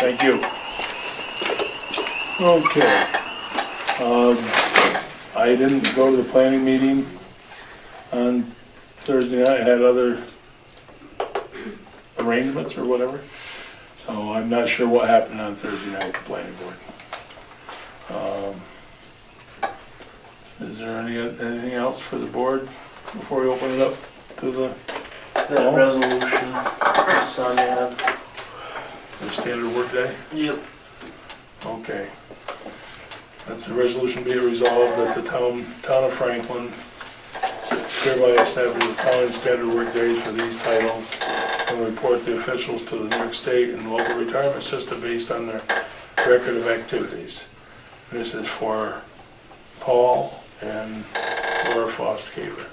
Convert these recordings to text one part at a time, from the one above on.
Thank you. Okay. I didn't go to the planning meeting on Thursday night. I had other arrangements or whatever. So I'm not sure what happened on Thursday night at the planning board. Is there anything else for the board before we open it up to the That resolution, Sonia had. the standard work day? Yep. Okay. That's the resolution be it resolved that the town of Franklin hereby establishes the following standard work days for these titles and report the officials to the New York State and local retirement system based on their record of activities. This is for Paul and Laura Frost Cave.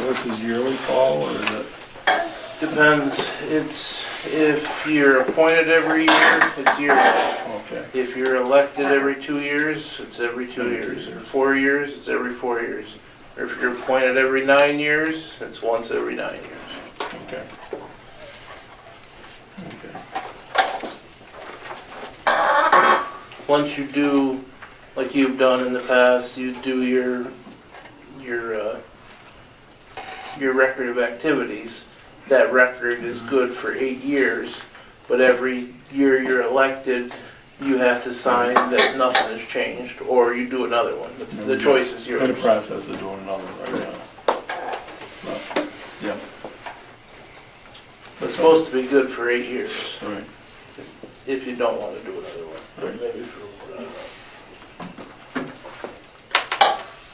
This is yearly, Paul, or is it? Depends. It's, if you're appointed every year, it's yearly. Okay. If you're elected every 2 years, it's every 2 years. Or 4 years, it's every 4 years. Or if you're appointed every 9 years, it's once every 9 years. Okay. Okay. Once you do, like you've done in the past, you do your record of activities. That record is good for 8 years, but every year you're elected, you have to sign that nothing has changed, or you do another one. The choice is yours. In the process of doing another one right now. Well, yeah. It's supposed to be good for 8 years, All right. if you don't want to do another one. But Right. maybe for,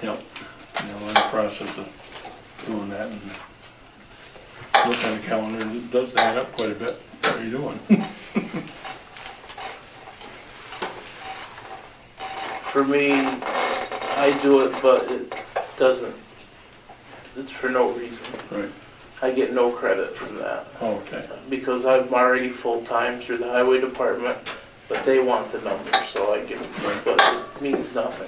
Yep. We're in the process of doing that and look on the calendar, it does add up quite a bit. What are you doing? for me, I do it, but it doesn't, it's for no reason. Right. I get no credit from that. Oh, okay. Because I'm already full-time through the highway department, but they want the numbers, so I give them, but it means nothing.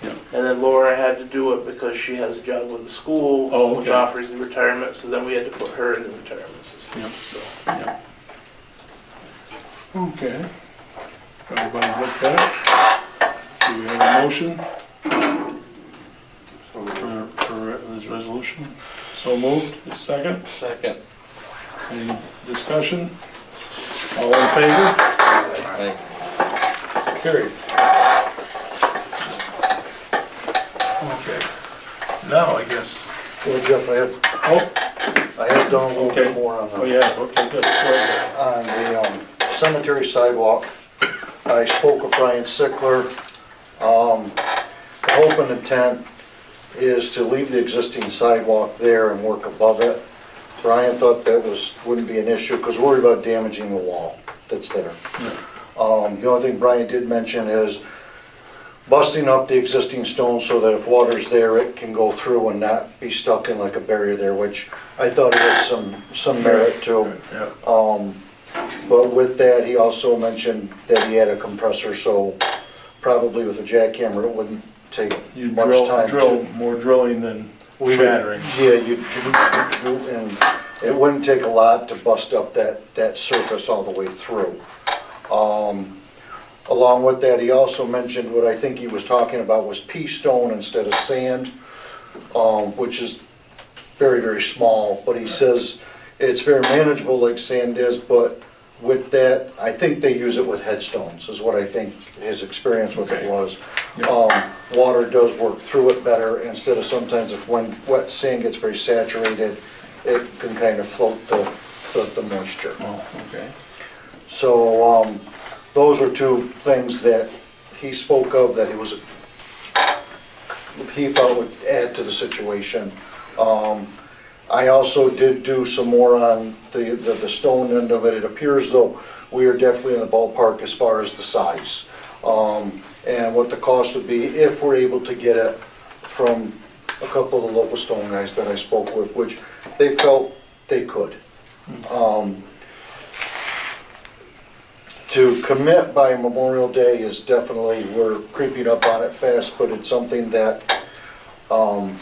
Yeah. And then Laura had to do it because she has a job with the school, Oh, okay. which offers the retirement, so then we had to put her in the retirement system. Yep. So, Yeah. Okay. Everybody looked at it? Do we have a motion for this resolution? So moved, second? Second. Any discussion? All in favor? Aye. Carried. Okay. Now, I guess, Well, Jeff, I have done a little Okay. bit more on oh the, yeah, okay, good. Go ahead. on the cemetery sidewalk. I spoke with Brian Sickler. The hope and intent is to leave the existing sidewalk there and work above it. Brian thought that wouldn't be an issue because we're worried about damaging the wall that's there. The only thing Brian did mention is busting up the existing stone so that if water's there, it can go through and not be stuck in like a barrier there, which I thought it had some merit to. Yeah. But with that, he also mentioned that he had a compressor, so probably with a jackhammer, it wouldn't take You much time drill to. more drilling than We would- shattering. Yeah, and it wouldn't take a lot to bust up that surface all the way through. Along with that, he also mentioned what I think he was talking about was pea stone instead of sand, which is very, very small, but he says it's very manageable like sand is, but with that, I think they use it with headstones, is what I think his experience with it Okay. was. Yeah. Water does work through it better instead of sometimes if when wet sand gets very saturated, it can kind of float the moisture. Oh, okay. So, those are two things that he spoke of that he thought would add to the situation. I also did do some more on the stone end of it. It appears though we are definitely in the ballpark as far as the size. And what the cost would be if we're able to get it from a couple of the local stone guys that I spoke with, which they felt they could. To commit by Memorial Day is definitely, we're creeping up on it fast, but it's something that I'd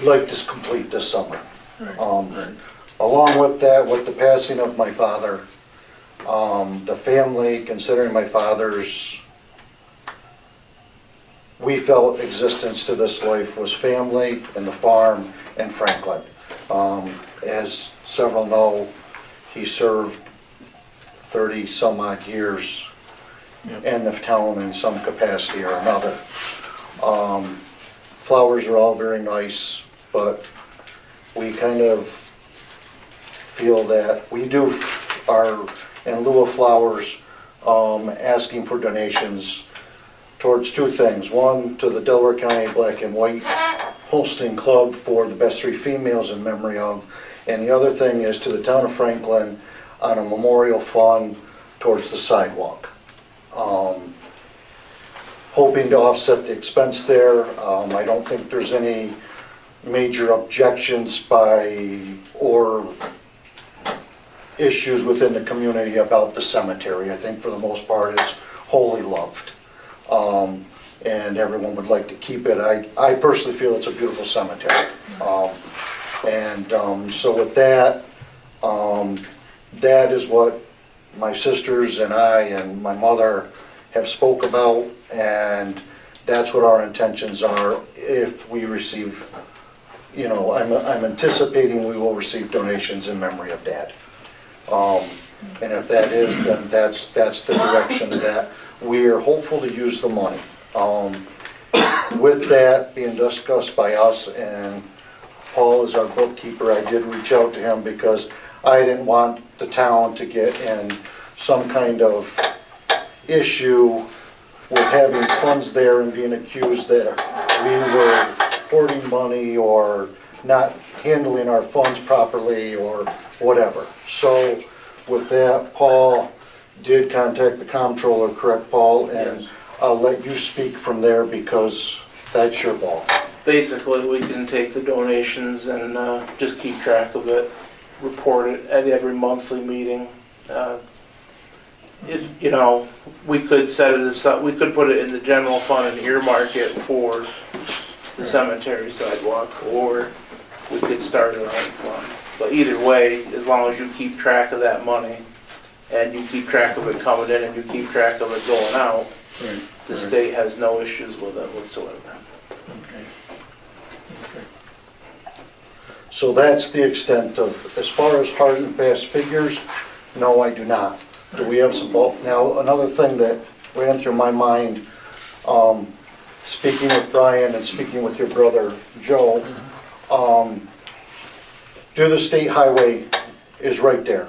like to complete this summer. Right. Along with that, with the passing of my father, the family, considering my father's, we felt existence to this life was family and the farm and Franklin. As several know, he served 30 some odd years Yep. in the town in some capacity or another. Flowers are all very nice, but we kind of feel that we do our, in lieu of flowers, asking for donations towards two things. One, to the Delaware County Black and White Holstein Club for the best 3 females in memory of, and the other thing is to the town of Franklin on a memorial fund towards the sidewalk. Hoping to offset the expense there. I don't think there's any major objections by, or issues within the community about the cemetery. I think for the most part it's wholly loved. And everyone would like to keep it. I personally feel it's a beautiful cemetery. So with that, that is what my sisters and I and my mother have spoke about, and that's what our intentions are if we receive, you know, I'm anticipating we will receive donations in memory of Dad. And if that is, then that's the direction that we are hopeful to use the money. With that being discussed by us, and Paul is our bookkeeper, I did reach out to him because I didn't want the town to get in some kind of issue with having funds there and being accused that we were hoarding money or not handling our funds properly or whatever. So with that, Paul did contact the comptroller, correct, Paul? And Yes. I'll let you speak from there because that's your ball. Basically, we can take the donations and just keep track of it, report it at every monthly meeting. If, you know, we could set it aside, we could put it in the general fund and earmark it for the cemetery sidewalk, or we could start our own fund. But either way, as long as you keep track of that money, and you keep track of it coming in and you keep track of it going out, Right. the state has no issues with it whatsoever. Okay. So that's the extent of, as far as hard and fast figures, no, I do not. Do we have some bulk? Now, another thing that ran through my mind, speaking with Brian and speaking with your brother Joe, the state highway is right there.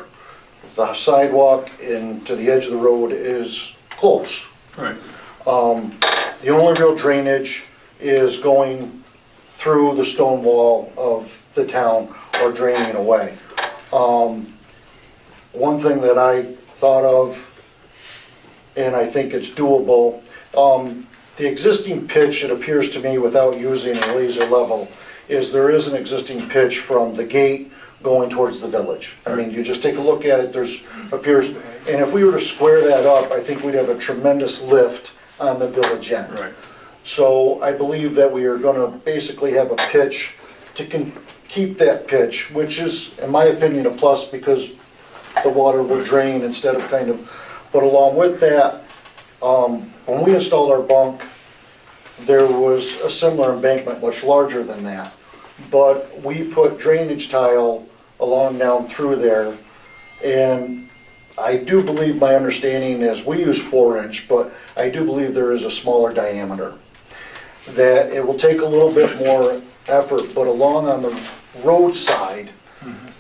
The sidewalk to the edge of the road is close. Right. The only real drainage is going through the stone wall of the town or draining away. One thing that I thought of, and I think it's doable, the existing pitch, it appears to me, without using a laser level, is there is an existing pitch from the gate going towards the village. I mean, you just take a look at it, appears, and if we were to square that up, I think we'd have a tremendous lift on the village end. Right. So I believe that we are gonna basically have a pitch to keep that pitch, which is, in my opinion, a plus because the water will drain instead of kind of, but along with that, when we installed our bunk, there was a similar embankment, much larger than that. But we put drainage tile along down through there, and I do believe, my understanding is, we use 4-inch, but I do believe there is a smaller diameter. That it will take a little bit more effort, but along on the roadside,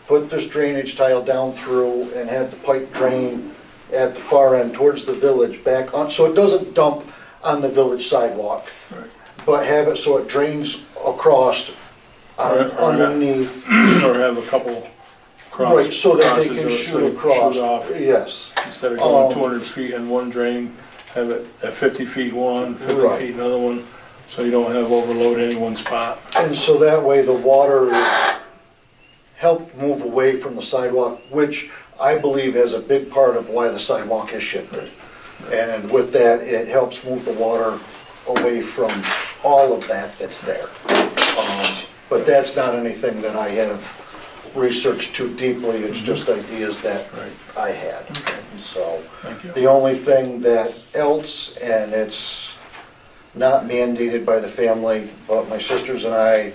put this drainage tile down through and have the pipe drain at the far end towards the village back on, so it doesn't dump on the village sidewalk. Right. But have it so it drains across underneath. Or have a couple crosses. Right, so that they can so shoot you across. Shoot off. Yes. Instead of going 200 feet in one drain, have it at 50 feet one, 50 Right. feet another one, so you don't have overload any one spot. And so that way the water is helped move away from the sidewalk, which I believe is a big part of why the sidewalk is shifted. And with that, it helps move the water away from all of that that's there. But that's not anything that I have researched too deeply, it's just ideas that Right. I had. So, Thank you. the only thing that else, and it's not mandated by the family, but my sisters and I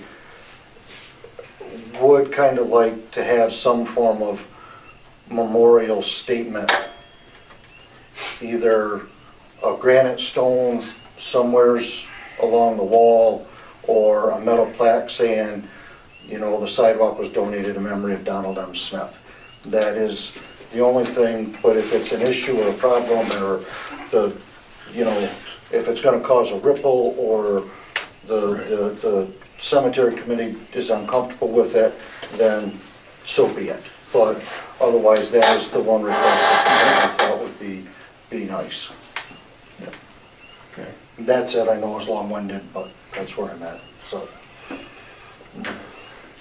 would kind of like to have some form of memorial statement, either a granite stone somewheres along the wall, or a metal plaque saying, you know, the sidewalk was donated in memory of Donald M. Smith. That is the only thing, but if it's an issue or a problem, or the, you know, if it's gonna cause a ripple, or the cemetery committee is uncomfortable with it, then so be it. But otherwise, that is the one request that I thought would be nice. Okay. That said, I know it's long-winded, but that's where I'm at, so.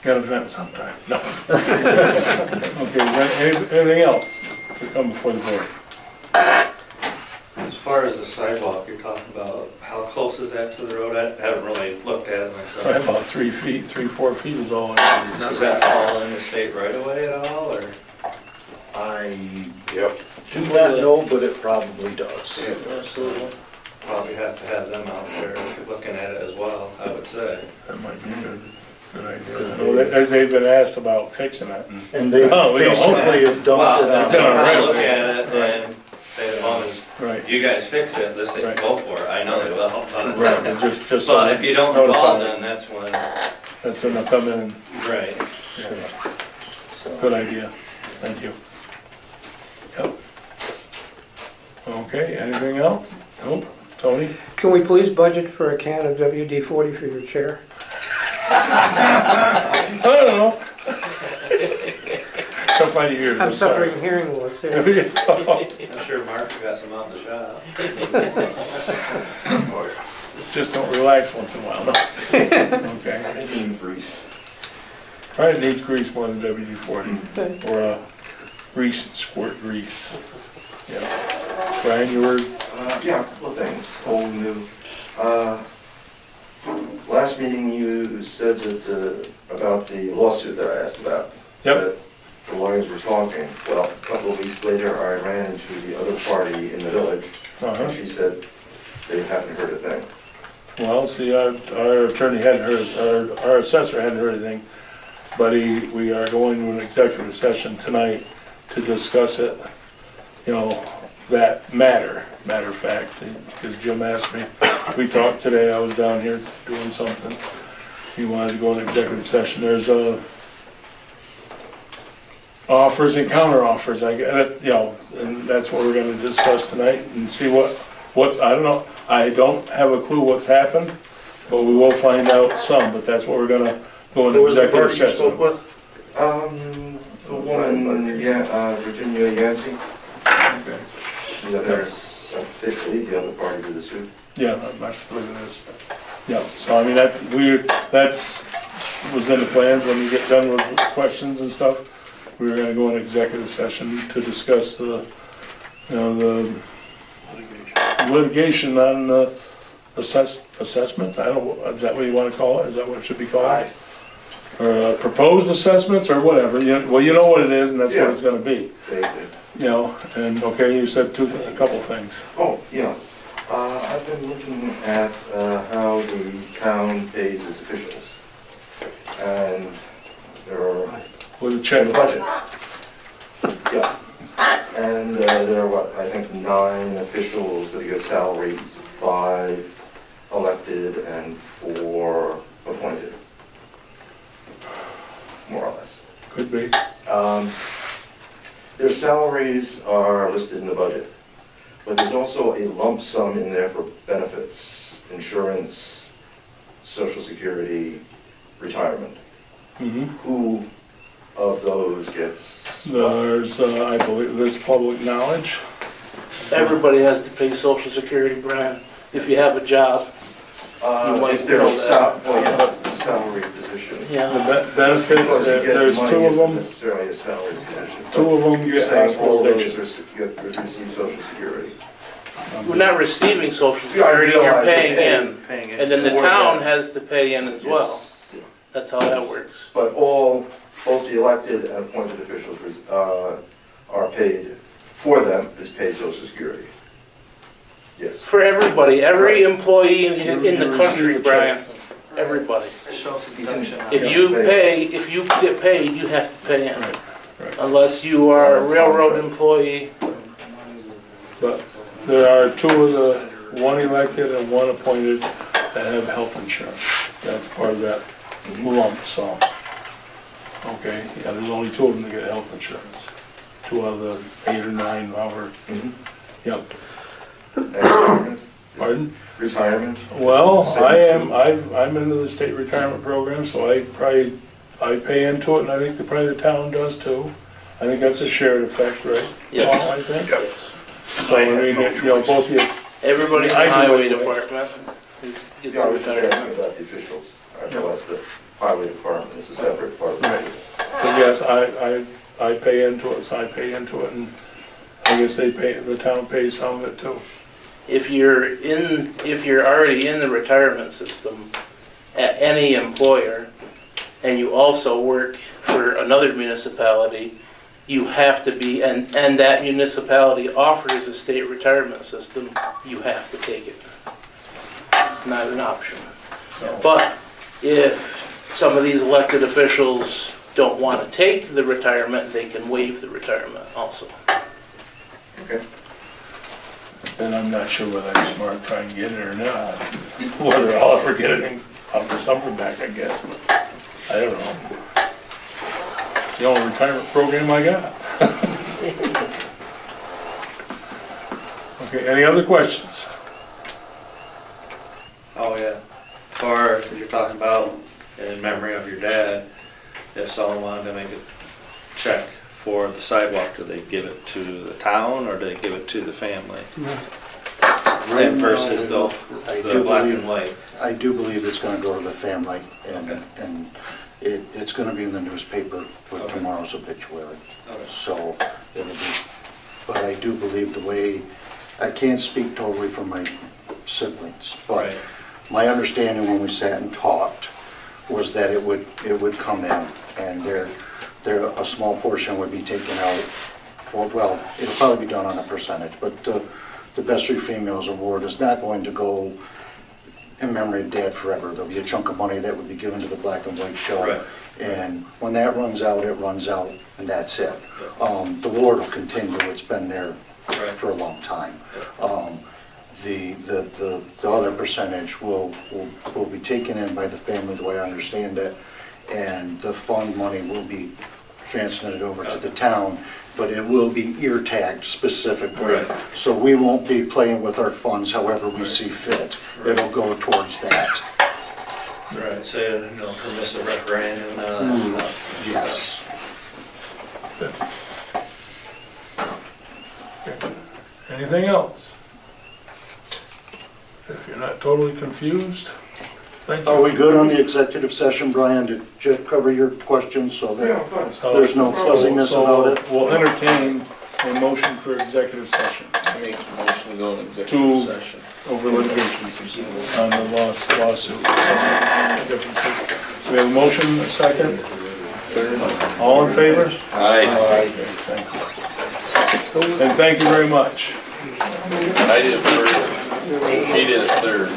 Got a vent sometime. No. Okay, anything else to come before the board? As far as the sidewalk, you're talking about, how close is that to the road? I haven't really looked at it Probably myself. about 3 feet, 4 feet is all it is. Does that fall in the state right away at all, or? I Yep. do not know, but it probably does. Absolutely. Probably have to have them out there looking at it as well, I would say. That might be a good idea. Well, they've been asked about fixing it. And they No, we don't. basically have dumped it it's in our on. right I'll of look way. at it, Right. and as long as Right, you guys fix it, this thing Right. go for it, I know they will. right, but just so. But if you don't notify call, them. then that's when, That's when they'll come in and, right. yeah. Good idea, thank you. Yep. Okay, anything else? Nope, Tony? Can we please budget for a can of WD-40 for your chair? I don't know. Tough my ears, I'm I'm sorry. suffering hearing loss here. I'm sure Mark got some out in the shop. Just don't relax once in a while, no. Okay. Probably needs grease more than WD-40, or a grease, squirt grease. Yeah. Brian, you were, Yeah, a couple of things, old and new. Last meeting you said that, about the lawsuit that I asked about. Yep. That the lawyers were talking. Well, a couple of weeks later, I ran into the other party in the village, and she said they hadn't heard a thing. well, see, our attorney hadn't heard, our assessor hadn't heard anything, but we are going to an executive session tonight to discuss it, you know, that matter of fact, because Jim asked me, we talked today, I was down here doing something, he wanted to go in executive session, there's offers and counter offers, I guess, you know, and that's what we're gonna discuss tonight and see what's, I don't know, I don't have a clue what's happened, but we will find out some, but that's what we're gonna go Who into was the executive party you spoke session. with? The woman, Virginia Yancey, Okay. the other, officially, the other party to the suit. Yeah, I believe it is. Yeah, so I mean, that's was in the plans when we get done with questions and stuff. We were gonna go in executive session to discuss the, you know, the litigation on the assessments, I don't, is that what you wanna call it? Is that what it should be called? Or proposed assessments or whatever, well, you know what it is and that's what it's gonna be. They did. You know, and okay, you said a couple things. Oh, yeah. I've been looking at how the town pays its officials. And there are, With a in check. the budget. Yeah. And there are, what, I think 9 officials that get salaries, 5 elected and 4 appointed. More or less. Could be. Their salaries are listed in the budget, but there's also a lump sum in there for benefits, insurance, social security, retirement. Mm-hmm. Who of those gets? There's, I believe, there's public knowledge. Everybody has to pay Social Security, Brian, if you have a job. You might If they're know that. well, yes, salary position. The Yeah, benefits, Because you get there's money two of isn't them, necessarily a salary position. two of them You're get saying all those hospitalization. receive social security. we're not receiving social Yeah, I security, you're realize you're paying in. Paying it. And then the More town than- has to pay in as well. Yes. That's how that works. But both the elected and appointed officials are paid, for them is paid social security. Yes. For everybody, every employee in You the receive country, a check. Brian, everybody. Shows a You can- deduction. If you get paid, you have to pay in. Right, right. Unless you are a railroad employee. But there are two of the, one elected and one appointed that have health insurance. That's part of that lump sum. Okay, yeah, there's only two of them that get health insurance. Two out of the 8 or 9, however, Mhm. yep. And retirement? Pardon? Retirement? Well, I'm into the state retirement program, so I pay into it, and I think probably the town does too. I think that's a shared effect, right? Yes. Paul, I think? So, I mean, you know, both you, Everybody in the I do highway it. department gets Yeah, I a was just asking retirement. about the officials. I realize the highway department is a separate department. Right. but yes, I pay into it, so I pay into it, and I guess the town pays some of it too. If you're already in the retirement system at any employer, and you also work for another municipality, you have to be, and that municipality offers a state retirement system, you have to take it. It's not an option. But if some of these elected officials don't want to take the retirement, they can waive the retirement also. Okay. And I'm not sure whether I'm smart to try and get it or not. Whether I'll ever get it in, I'll get something back, I guess, but I don't know. It's the only retirement program I got. Okay, any other questions? Oh, yeah. Or if you're talking about in memory of your dad, if someone wanted to make a check for the sidewalk, do they give it to the town or do they give it to the family? And versus the black and white. I do believe it's gonna go to the family, and, Okay. and it's gonna be in the newspaper with Okay. tomorrow's obituary. Okay. So, it'll be, but I do believe the way, I can't speak totally for my siblings, but Right. my understanding when we sat and talked was that it would come in, and a small portion would be taken out. Well, it'll probably be done on a percentage, but the Best Three Females Award is not going to go in memory of Dad forever. There'll be a chunk of money that would be given to the Black and White Show. Right. And when that runs out, it runs out, and that's it. The award will continue, it's been there Right. for a long time. The other percentage will be taken in by the family, the way I understand it, and the fund money will be transmitted over to the town, but it will be ear tagged specifically. Right. So we won't be playing with our funds however we see fit. It'll go towards that. Right, so, you know, permissive referendum and all that stuff. Yes. Anything else? If you're not totally confused, thank you. Are we good on the executive session, Brian? Did you cover your questions so Yeah, that fine. So- there's no fuzziness so about it? We'll entertain a motion for executive session Make a motion to go in To- executive session. over litigation on the lawsuit. We have a motion, a second. All in favor? Aye. Thank you. And thank you very much. I did it first. He did it third.